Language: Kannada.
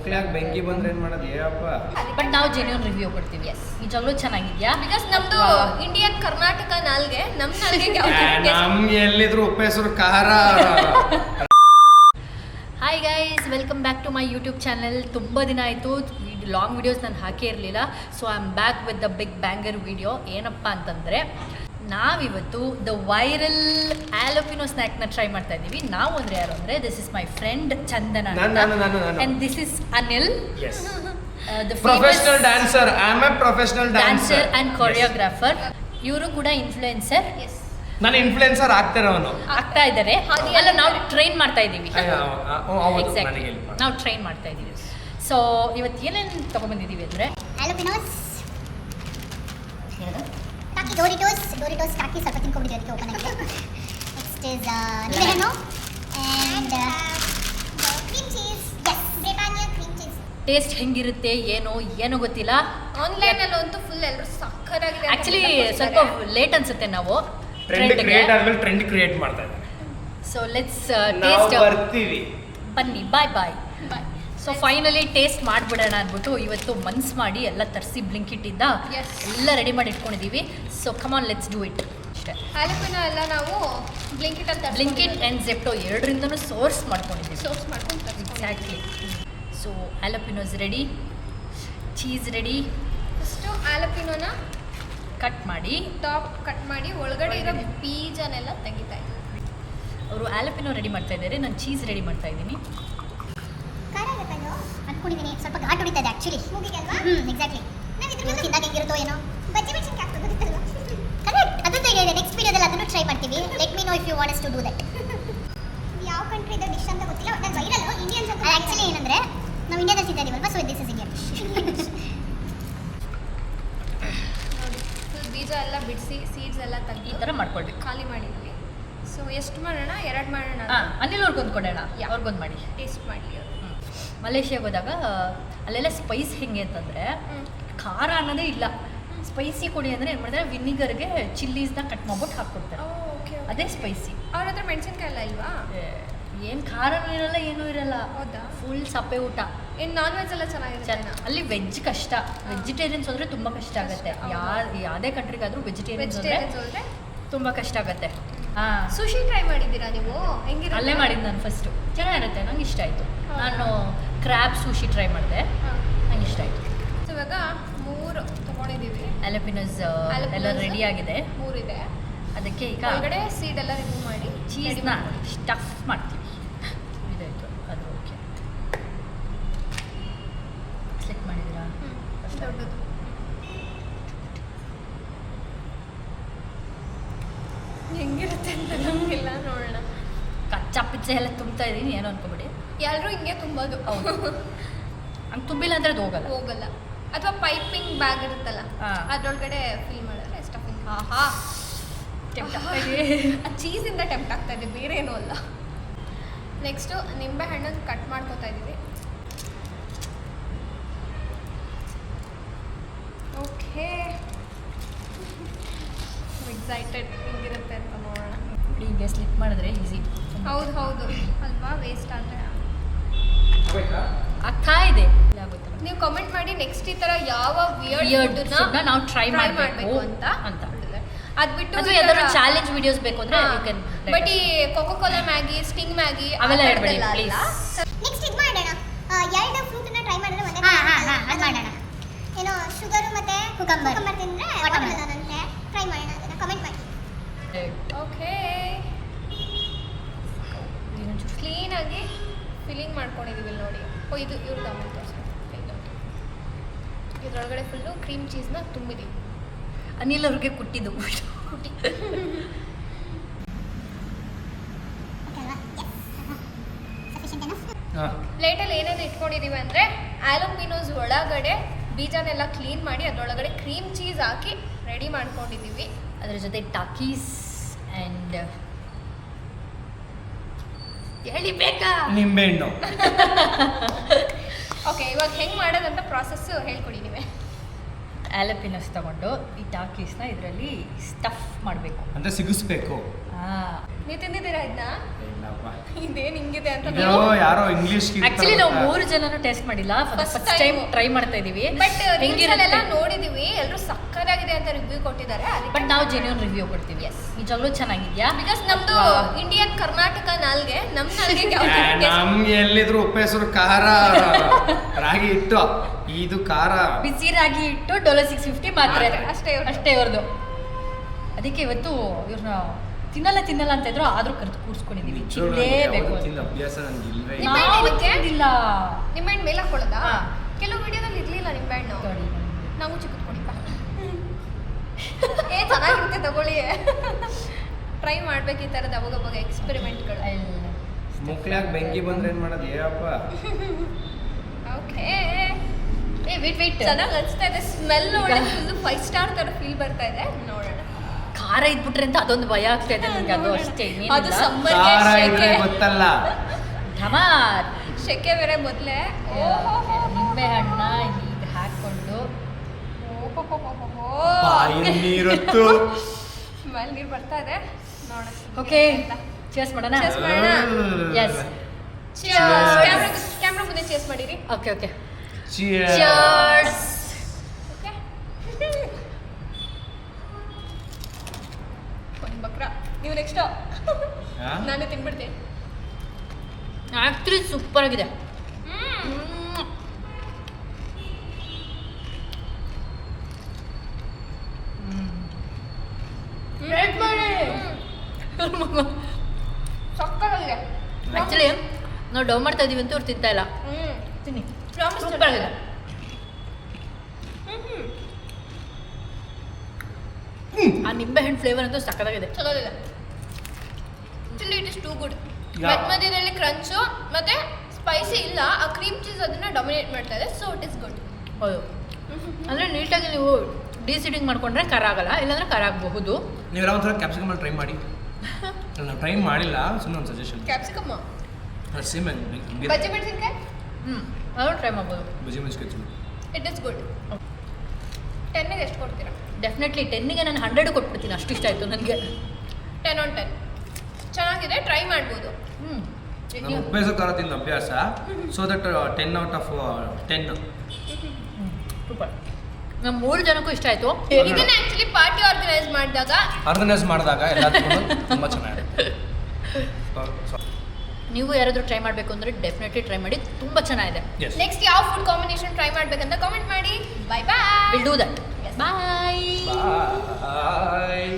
ಮಕ್ಳಾಗ ಬೆಂಕಿ ಬಂದ್ರೆ ಏನ್ ಮಾಡೋದು ಏಪ್ಪ. ಬಟ್ ನಾವು ಜೆನ್ಯೂನ್ ರಿವ್ಯೂ ಕೊಡ್ತೀವಿ. ನಿಜವಾಗ್ಲೂ ಚೆನ್ನಾಗಿದ್ಯಾ? ಬಿಕಾಸ್ ನಮ್ದು ಇಂಡಿಯನ್ ಕರ್ನಾಟಕ ನಾಲ್ಗೆ ನಮ್ಮ ನಾಲ್ಗೆ ನಮ್ಗೆ ಎಲ್ಲಿದ್ರು ಉಪ್ಪೆಸರು ಖಾರ. Hi guys, welcome back to my YouTube channel. ತುಂಬ ದಿನ ಆಯಿತು ಲಾಂಗ್ ವೀಡಿಯೋಸ್ ನಾನು ಹಾಕೇ ಇರಲಿಲ್ಲ. So I am back with the big banger video. ಏನಪ್ಪ ಅಂತಂದರೆ ನಾವಿವತ್ತು ದ ವೈರಲ್ ಆಲೋಪಿನೋ ಸ್ನ್ಯಾಕ್ನ ಟ್ರೈ ಮಾಡ್ತಾ ಇದ್ದೀವಿ. ನಾವು ಅಂದರೆ ಯಾರು ಅಂದರೆ this is my friend Chandana and this is Anil, the professional dancer. I am a professional dancer and choreographer. ಇವರು ಕೂಡ ಇನ್ಫ್ಲುಯೆನ್ಸರ್. ನಾನು ಇನ್ಫ್ಲುಯೆನ್ಸರ್ ಆಗ್ತಾ ಇದ್ದಾರೆ. ಅಲ್ಲ, ನಾವು ಟ್ರೈನ್ ಮಾಡ್ತಾ ಇದ್ದೀವಿ. ಎಕ್ಸಾಕ್ಟ್ಲಿ, ನಾವು ಟ್ರೈನ್ ಮಾಡ್ತಾ ಇದ್ದೀವಿ. ಸೊ ಇವತ್ತು ಏನೇನು ತೊಗೊಂಡ್ಬಂದಿದ್ದೀವಿ ಅಂದರೆ ಆಲೋಪಿನೋಸ್, ಟಾಕಿ ಡೋರಿಟೋಸ್ ಟಾಕಿ ಸ್ವಲ್ಪ ತಿನ್ಕೊಂಡ್ಬಿಟ್ಟು ಅದಕ್ಕೆ ಓಪನ್ ಆಗಿದೆ. ನೆಕ್ಸ್ಟ್ ಇಸ್ ನಿಂಬೆಹಣ್ಣು and cream cheese. Yes, Britannia cream cheese. Taste ಹೆಂಗಿರುತ್ತೆ ಏನೋ ಗೊತ್ತಿಲ್ಲ. ಆನ್ಲೈನಲ್ಲಿ ಅಂತೂ ಫುಲ್ ಎಲ್ಲರೂ ಸಕ್ಕತ್ತಾಗಿದೆ. ಆ್ಯಕ್ಚುಲಿ ಸ್ವಲ್ಪ ಲೇಟ್ ಅನ್ಸುತ್ತೆ ನಾವು ಟ್ರೆಂಡ್ ಕ್ರಿಯೇಟ್ ಆದ್ಮೇಲೆ ಟ್ರೆಂಡ್ ಕ್ರಿಯೇಟ್ ಮಾಡ್ತಾ ಇದ್ದಾರೆ. ಸೊ ಲೆಟ್ಸ್ ನಾವು ಟೇಸ್ಟ್. ಬರ್ತೀವಿ, ಬನ್ನಿ, ಬಾಯ್. ಸೊ ಫೈನಲಿ ಟೇಸ್ಟ್ ಮಾಡಿಬಿಡೋಣ ಅಂದ್ಬಿಟ್ಟು ಇವತ್ತು ಮನ್ಸು ಮಾಡಿ ಎಲ್ಲ ತರಿಸಿ ಬ್ಲಿಂಕಿಟ್ಟಿದ್ದ ಎಲ್ಲ ರೆಡಿ ಮಾಡಿ ಇಟ್ಕೊಂಡಿದ್ದೀವಿ. So come on, let's do it. ಅಷ್ಟೇ. ಆಲೋಪಿನೋ ಎಲ್ಲ ನಾವು ಬ್ಲಿಂಕಿಟ್ ಆ್ಯಂಡ್ ಜೆಪ್ಟೋ ಎರಡರಿಂದನೂ ಸೋರ್ಸ್ ಮಾಡ್ಕೊಂಡಿದ್ದೀವಿ. ಸೋರ್ಸ್ ಮಾಡ್ಕೊಂಡು exactly. So jalapenos ready, cheese ready. First ಆಲೋಪಿನೋನ ಕಟ್ ಮಾಡಿ, ಟಾಪ್ ಕಟ್ ಮಾಡಿ ಒಳಗಡೆ ಇರೋ ಬೀಜನೆಲ್ಲ ತೆಗಿತಾ ಇದ್ದೀವಿ. ಅವರು ಆಲೋಪಿನೋ ರೆಡಿ ಮಾಡ್ತಾ ಇದ್ದಾರೆ, ನಾನು ಚೀಸ್ ರೆಡಿ ಮಾಡ್ತಾ ಇದ್ದೀನಿ. ಖಾರ ಆಗುತ್ತಲ್ಲೋ ಅಂದ್ಕೊಂಡಿದ್ದೀನಿ. ಸ್ವಲ್ಪ ಘಾಟ್ ಹೊಡಿತಾ ಇದೆ ಆ್ಯಕ್ಚುಲಿ ಮೂಗಿಗೆ ಅಲ್ವಾ? ಎಕ್ಸಾಕ್ಟ್ಲಿ. ನಾವು ಇದ್ರ ಮೇಲೆ ತಿಂದಾಗ ಹೆಂಗಿರುತ್ತೋ ಏನೋ. ಬಜ್ಜಿ ಮೆಣಸಿನ್ಕಾಯಿ ಹಾಕ್ತಾ ಗೊತ್ತಿಲ್ಲ. ಕರೆಕ್ಟ್, ಅದನ್ನು ತೆಗೆಯೋದೆ. ನೆಕ್ಸ್ಟ್ ವೀಡಿಯೋದಲ್ಲಿ ಅದನ್ನು ಟ್ರೈ ಮಾಡ್ತೀವಿ. Let me know if you want us to do that. ಯಾವ ಕಂಟ್ರಿ ಇದೆ ಡಿಶ್ ಅಂತ ಗೊತ್ತಿಲ್ಲ. ನಾನು ವೈರಲ್ ಇಂಡಿಯನ್ಸ್ ಅಂತ. ಆ್ಯಕ್ಚುಲಿ ಏನಂದರೆ ನಾವು ಇಂಡಿಯಾದಲ್ಲಿ ತಿಂತಾ ಇದೀವಲ್ವಾ, so this is Indian dish. Full ಬೀಜ ಎಲ್ಲ ಬಿಡಿಸಿ ಸೀಡ್ಸ್ ಎಲ್ಲ ಈ ತೆಗೆದು ಥರ ಮಾಡ್ಕೊಳ್ಬೇಕು. ಖಾಲಿ ಮಾಡಿದ್ವಿ. ಸೊ ಎಷ್ಟು ಮಾಡೋಣ? 2 ಮಾಡೋಣ. ಹಾಂ, ಅನಿಲ್ ಅವ್ರಿಗೊಂದು ಕೊಡೋಣ. ಅವ್ರಿಗೊಂದು ಮಾಡಿ ಟೇಸ್ಟ್ ಮಾಡಲಿ ಅವರು. ಮಲೇಷ್ಯಾಗೆ ಹೋದಾಗ ಅಲ್ಲೆಲ್ಲ ಸ್ಪೈಸ್ ಹೆಂಗೆ ಅಂತಂದರೆ ಖಾರ ಅನ್ನೋದೇ ಇಲ್ಲ. ಸ್ಪೈಸಿ ಕೊಡಿ ಅಂದರೆ ಏನು ಮಾಡ್ತಾರೆ, ವಿನಿಗರ್ಗೆ ಚಿಲ್ಲೀಸ್ನ ಕಟ್ ಮಾಡ್ಬಿಟ್ಟು ಹಾಕ್ಕೊಡ್ತಾರೆ. ಓಕೆ, ಅದೇ ಸ್ಪೈಸಿ. ಅವ್ರ ಹತ್ರ ಮೆಣಸಿನ್ಕಾಯಿ ಎಲ್ಲ ಇಲ್ವಾ? ಏನು ಖಾರನೂ ಇರಲ್ಲ, ಏನೂ ಇರಲ್ಲ. ಹೌದಾ? ಫುಲ್ ಸಪ್ಪೆ ಊಟ. ಏನು ನಾನ್ ವೆಜ್ ಎಲ್ಲ ಚೆನ್ನಾಗಿರುತ್ತೆ. ಅಲ್ಲಿ ವೆಜ್ ಕಷ್ಟ. ವೆಜಿಟೇರಿಯನ್ಸ್ ಹೋದರೆ ತುಂಬ ಕಷ್ಟ ಆಗುತ್ತೆ. ಯಾವುದೇ ಕಂಟ್ರಿಗಾದರೂ ವೆಜಿಟೇರಿಯನ್ಸ್ ಹೋದರೆ ತುಂಬ ಕಷ್ಟ ಆಗುತ್ತೆ. ಹಾಂ, ಸುಶಿ ಟ್ರೈ ಮಾಡಿದ್ದೀರಾ ನೀವು? ಹೆಂಗಿರುತ್ತೆ? ಅಲ್ಲೇ ಮಾಡಿದ್ದು ನಾನು ಫಸ್ಟು. ಚೆನ್ನಾಗಿರುತ್ತೆ, ನಂಗೆ ಇಷ್ಟ ಆಯಿತು. ನಾನು ಕ್ರ್ಯಾಬ್ ಸುಶಿ ಟ್ರೈ ಮಾಡಿದೆ, ನಂಗೆ ಇಷ್ಟ ಆಯಿತು. ಸೊ ಇವಾಗ 3 ತೊಗೊಂಡಿದ್ದೀವಿ. ಆಲೋಪಿನೋಸ್ ಎಲ್ಲ ರೆಡಿ ಆಗಿದೆ. 3 ಇದೆ. ಅದಕ್ಕೆ ಈಗ ಒಳಗಡೆ ಸೀಡ್ ಎಲ್ಲ ರಿಮೂವ್ ಮಾಡಿ ಚೀಸ್ನ ಸ್ಟಫ್ ಮಾಡ್ತೀವಿ. ಇದಾಯಿತು, ಅದು ಓಕೆ. ಸೆಟ್ ಮಾಡಿದ್ದೀರಾ? ದೊಡ್ಡದು. ಹೆಂಗಿರುತ್ತೆ ಅಂತ ನಮಗಿಲ್ಲ, ನೋಡೋಣ. ಕಚ್ಚಾ ಪಿಚ್ಚೆ ಎಲ್ಲ ತುಂಬ್ತಾ ಇದ್ದೀನಿ, ಏನೋ ಅನ್ಕೋಬೇಡಿ. ಎಲ್ಲರೂ ಹಿಂಗೆ ತುಂಬೋದು. ಹೌದು, ಹಂಗೆ ತುಂಬಿಲ್ಲ ಅಂದರೆ ಅದು ಹೋಗಲ್ಲ. ಅಥವಾ ಪೈಪಿಂಗ್ ಬ್ಯಾಗ್ ಇರುತ್ತಲ್ಲ, ಅದ್ರೊಳಗಡೆ ಫಿಲ್ ಮಾಡಿದ್ರೆ ಸ್ಟಫಿಂಗ್. ಆಹಾ, ಟೆಂಪ್ಟ್ ಆಗ್ತಾ ಇದೆ. ಆ ಚೀಸಿಂದ ಟೆಂಪ್ಟ್ ಆಗ್ತಾ ಇದೆ, ಬೇರೆ ಏನೂ ಅಲ್ಲ. ನೆಕ್ಸ್ಟು ನಿಂಬೆ ಹಣ್ಣನ್ನು ಕಟ್ ಮಾಡ್ಕೊತಾ ಇದ್ದೀವಿ. ಓಕೆ, ಎಕ್ಸೈಟೆಡ್ ಹೆಂಗಿರುತ್ತೆ ಅಂತ ನೋಡೋಣ. ಹೀಗೆ ಸ್ಲಿಪ್ ಮಾಡಿದ್ರೆ ಈಸಿ. ಹೌದು ಅಲ್ವಾ? ವೇಸ್ಟ್ ಆದರೆ ಆಗ್ತಾ ಇದೆ. ಆಗುತ್ತಲ್ಲ. ನೀವು ಕಾಮೆಂಟ್ ಮಾಡಿ ನೆಕ್ಸ್ಟ್ ಈ ಥರ ಯಾವ ವಿಯರ್ಡ್ ಫುಡ್ನ ನಾವು ಟ್ರೈ ಮಾಡಬೇಕು ಅಂತ. ಅದು ಬಿಟ್ಟು ಅದು ಯಾವ್ದಾದ್ರು ಚಾಲೆಂಜ್ ವಿಡಿಯೋಸ್ ಬೇಕು ಅಂದರೆ ಯು ಕ್ಯಾನ್. ಬಟ್ ಈ Coca Cola Maggi, Sting Maggi ಅವೆಲ್ಲ ಹೇಳ್ಬೇಡಿ ಪ್ಲೀಸ್. ನೆಕ್ಸ್ಟ್ ಇದು ಮಾಡೋಣ. 2 ಫ್ರೂಟನ್ನ ಟ್ರೈ ಮಾಡಿದ್ರೆ ಒಂದೇ. ಅದು ಮಾಡೋಣ. ಏನೋ ಶುಗರು ಮತ್ತು ಕುಕಂಬರ್ ತಿಂದರೆ ವಾಟರ್ಮೆಲನ್ ಅಂತೆ. ಟ್ರೈ ಮಾಡೋಣ, ಅದನ್ನು ಕಮೆಂಟ್ ಮಾಡಿ. ಓಕೆ, ಕ್ಲೀನಾಗಿ ಫಿಲ್ಲಿಂಗ್ ಮಾಡ್ಕೊಂಡಿದ್ದೀವಿ ನೋಡಿ. ಇದು ಇವ್ರದ್ದು ಅಮೌಂಟ್ ಇದ್ರೊಳಗಡೆ ಫುಲ್ಲು ಕ್ರೀಮ್ ಚೀಸ್ನ ತುಂಬಿದ್ದೀವಿ. ಅನಿಲ್ ಅವ್ರಿಗೆ ಕುಟ್ಟಿದ್ದು ಕುಟ್ಟಿ. ಪ್ಲೇಟಲ್ಲಿ ಏನೇನು ಇಟ್ಕೊಂಡಿದ್ದೀವಿ ಅಂದರೆ ಆಲೋಪಿನೋಸ್ ಒಳಗಡೆ ಬೀಜನೆಲ್ಲ ಕ್ಲೀನ್ ಮಾಡಿ ಅದರೊಳಗಡೆ ಕ್ರೀಮ್ ಚೀಸ್ ಹಾಕಿ ರೆಡಿ ಮಾಡ್ಕೊಂಡಿದ್ದೀವಿ. ಅದರ ಜೊತೆ ಟಾಕೀಸ್ ಆ್ಯಂಡ್ ಹೇಳಿ ಬೇಕಾ ನಿಂಬೆಹಣ್ಣು. ಓಕೆ, ಇವಾಗ ಹೆಂಗೆ ಮಾಡೋದಂತ ಪ್ರಾಸೆಸ್ಸು ಹೇಳ್ಕೊಡಿ ನೀವೇ. ಆಲೋಪಿನೋಸ್ ತಗೊಂಡು ಈ ಟಾಕೀಸ್ನ ಇದರಲ್ಲಿ ಸ್ಟಫ್ ಮಾಡಬೇಕು ಅಂದರೆ ಸಿಗಿಸ್ಬೇಕು. ನೀವು ತಿಂದಿದ್ದೀರಾ ಇದನ್ನ? ಇಲ್ಲ ಇದೇನು ಹಿಂಗಿದೆ ಅಂತ ಇದು ಯಾರೋ ಇಂಗ್ಲಿಷ್ ಆಕ್ಚುಲಿ ನಾವು 3 ಜನನು ಟೆಸ್ಟ್ ಮಾಡಿಲ್ಲ ಫಸ್ಟ್ ಟೈಮ್ ಟ್ರೈ ಮಾಡ್ತಾ ಇದೀವಿ ಬಟ್ ಹೆಂಗಿರಲ್ಲ ಎಲ್ಲ ನೋಡಿದೀವಿ ಎಲ್ಲರೂ ಸಕ್ಕತ್ತಾಗಿದೆ ಅಂತ ರಿವ್ಯೂ ಕೊಟ್ಟಿದ್ದಾರೆ ಬಟ್ ನಾವು ಜೆನ್ಯೂನ್ ರಿವ್ಯೂ ಕೊಡ್ತೀವಿ ನಿಜವಾಗ್ಲೂ ಚೆನ್ನಾಗಿದ್ಯಾ ಬಿಕಾಸ್ ನಮ್ದು ಇಂಡಿಯನ್ ಕರ್ನಾಟಕ ನಾಲ್ಗೆ ನಮ್ಮ ನಾಲ್ಗೆ ನಮ್ಗೆ ಎಲ್ಲಿದ್ರು ಉಪ್ಪೆಸರು ಖಾರ ರಾಗಿ ಇಟ್ಟು ಇದು ಖಾರ ಬಿಸಿ ರಾಗಿ ಇಟ್ಟು $650 ಮಾತ್ರ ಅಷ್ಟೇ ಅಷ್ಟೇ ಇವ್ರದ್ದು ಅದಕ್ಕೆ ಇವತ್ತು ಇವ್ರನ್ನ ತಿನ್ನಲ್ಲ ಅಂತ ಇದ್ರು ಆದ್ರೂ ಕರೆದು ಕೂರ್ಸ್ಕೊಂಡಿದೀವಿ ತಿನ್ನಲೇಬೇಕು ಅಭ್ಯಾಸ ನನ್ಗೆ ಇಲ್ವೇ ಇಲ್ಲ. ಇಲ್ಲ ನಿಂಬೆಹಣ್ಣು ಮೇಲೆ ಹಾಕೊಳ್ಳೋದಾ ಹಾ. ಕೆಲವು ವಿಡಿಯೋದಲ್ಲಿ ಇರ್ಲಿಲ್ಲ ನಿಂಬೆಹಣ್ಣು ನಾವು ಚಿಕ್ಕದ್ ಕೊಡಿಪ್ಪ ಚೆನ್ನಾಗಿರುತ್ತೆ ತಗೊಳ್ಳಿ ಟ್ರೈ ಮಾಡ್ಬೇಕು ಈ ಥರದ ಅವಾಗ ಎಕ್ಸ್ಪೆರಿಮೆಂಟ್ಗಳು ಮುಕ್ಳ್ಯಾಗ ಬೆಂಕಿ ಬಂದ್ರೆ ಏನ್ ಮಾಡೋದು ಏಪ್ಪ ಓಕೆ ವೇಟ್ ಚೆನ್ನಾಗಿ ಅನಿಸ್ತಾ ಇದೆ ಸ್ಮೆಲ್ ಒಳ್ಳೆ ಫುಲ್ 5 ಸ್ಟಾರ್ ಥರ ಫೀಲ್ ಬರ್ತಾ ಇದೆ ನೋಡೋಣ ಖಾರ ಇದ್ಬಿಟ್ರೆ ಅಂತ ಅದೊಂದು ಭಯ ಆಗ್ತಾ ಇದೆ ನನಗೆ ಅದು ಅಷ್ಟೇ ಅದು ಖಾರ ಇದ್ರೆ ಗೊತ್ತಲ್ಲ ಧಮಾರ್ ಶೆಕೆ ಬೇರೆ ಮೊದಲೇ ನಿಂಬೆ ಹಣ್ಣ ಹೀಗೆ ಹಾಕೊಂಡು ಬಾಯಿ ನೀರತ್ತು ಸ್ಮೆಲ್ ನೀರು ಬರ್ತಾ ಇದೆ ನೋಡೋಣ ಓಕೆ ಚೇಸ್ ಮಾಡೋಣ Cheers ಮಾಡೋಣ. ಎಸ್ ಕ್ಯಾಮ್ರಾ ಮುಂದೆ ಚೇಸ್ ಮಾಡಿರಿ ಓಕೆ Cheers. ಚೀರ್ಸ್ ಓಕೆ ಒಂದು ಬಕ್ರ ನೀವು ನೆಕ್ಸ್ಟ್ ಹಾ? ನಾನು ತಿನ್ಬಿಡ್ತೀನಿ ಆಕ್ಚುಲಿ ಸೂಪರ್ ಆಗಿದೆ ಸಕ್ಕತ್ತಾಗಿದೆ ಆಕ್ಚುಲಿ ನಾವು ಡೌ ಮಾಡ್ತಾ ಇದೀವಿ ಅಂತ ಇವ್ರು ತಿಂತಾ ಇಲ್ಲ ತಿನ್ನಿ ಸೂಪರ್ ಆಗಿದೆ ಆ ನಿಂಬೆ ಹಣ್ಣು ಫ್ಲೇವರ್ ಅಂತೂ ಸಕ್ಕತ್ತಾಗಿದೆ ಚಲೋದಿದೆ actually it is too good Yeah. ಮಧ್ಯದಲ್ಲಿ ಕ್ರಂಚು ಮತ್ತೆ ಸ್ಪೈಸಿ ಇಲ್ಲ ಆ ಕ್ರೀಮ್ ಚೀಸ್ ಅದನ್ನ ಡೊಮಿನೇಟ್ ಮಾಡ್ತಾ ಇದೆ ಸೊ ಇಟ್ ಇಸ್ ಗುಡ್ ಹೌದು ಅಂದರೆ ನೀಟಾಗಿ ನೀವು ಡಿಸಿಡಿಂಗ್ ಮಾಡ್ಕೊಂಡ್ರೆ ಖಾರ ಆಗಲ್ಲ ಇಲ್ಲಾಂದ್ರೆ ಖಾರ ಆಗಬಹುದು ನೀವು ಯಾವ ಒಂಥರ ಕ್ಯಾಪ್ಸಿಕಮ್ ಟ್ರೈ ಮಾಡಿ ನಾನು ಟ್ರೈ ಮಾಡಿಲ್ಲ ಸುಮ್ಮನೆ ಒಂದು ಸಜೆಷನ್ ಕ್ಯಾಪ್ಸಿಕಮ್ ಸೇಮ್ ಬಜ್ಜಿ ಮೆಣಸಿನ್ಕಾಯಿ ಅದು ಟ್ರೈ ಮಾಡ್ಬೋದು ಬಜ್ಜಿ ಮೆಣಸಿನ್ಕಾಯಿ ಇಟ್ ಇಸ್ ಗುಡ್ 10ಗೆ ಎಷ್ಟು ಕೊಡ್ತೀರಾ ಡೆಫಿನೆಟ್ಲಿ 10ಗೆ ನಾನು 100 ಕೊಟ್ಬಿಡ್ತೀನಿ ಅಷ್ಟು ಇಷ್ಟ ಆಯಿತು ನನಗೆ 10 on 10 ಚೆನ್ನಾಗಿದೆ ಟ್ರೈ ಮಾಡ್ಬೋದು ನಾನು ಉಪ್ಪೇಸು ಖಾರ ತಿಂದ ಅಭ್ಯಾಸ so that 10 out of 10 super ನಮ್ಮ 3 ಜನಕ್ಕೂ ಇಷ್ಟ ಆಯಿತು ಇದನ್ನ ಆಕ್ಚುಲಿ ಪಾರ್ಟಿ ಆರ್ಗನೈಸ್ ಮಾಡಿದಾಗ ಎಲ್ಲದಕ್ಕೂ ತುಂಬ ಚೆನ್ನಾಗಿದೆ ನೀವು ಯಾರಾದರೂ ಟ್ರೈ ಮಾಡಬೇಕು ಅಂದರೆ ಡೆಫಿನೆಟ್ಲಿ ಟ್ರೈ ಮಾಡಿ ತುಂಬ ಚೆನ್ನಾಗಿದೆ ಎಸ್ ನೆಕ್ಸ್ಟ್ ಯಾವ ಫುಡ್ ಕಾಂಬಿನೇಷನ್ ಟ್ರೈ ಮಾಡ್ಬೇಕಂತ ಕಾಮೆಂಟ್ ಮಾಡಿ bye bye will do that bye bye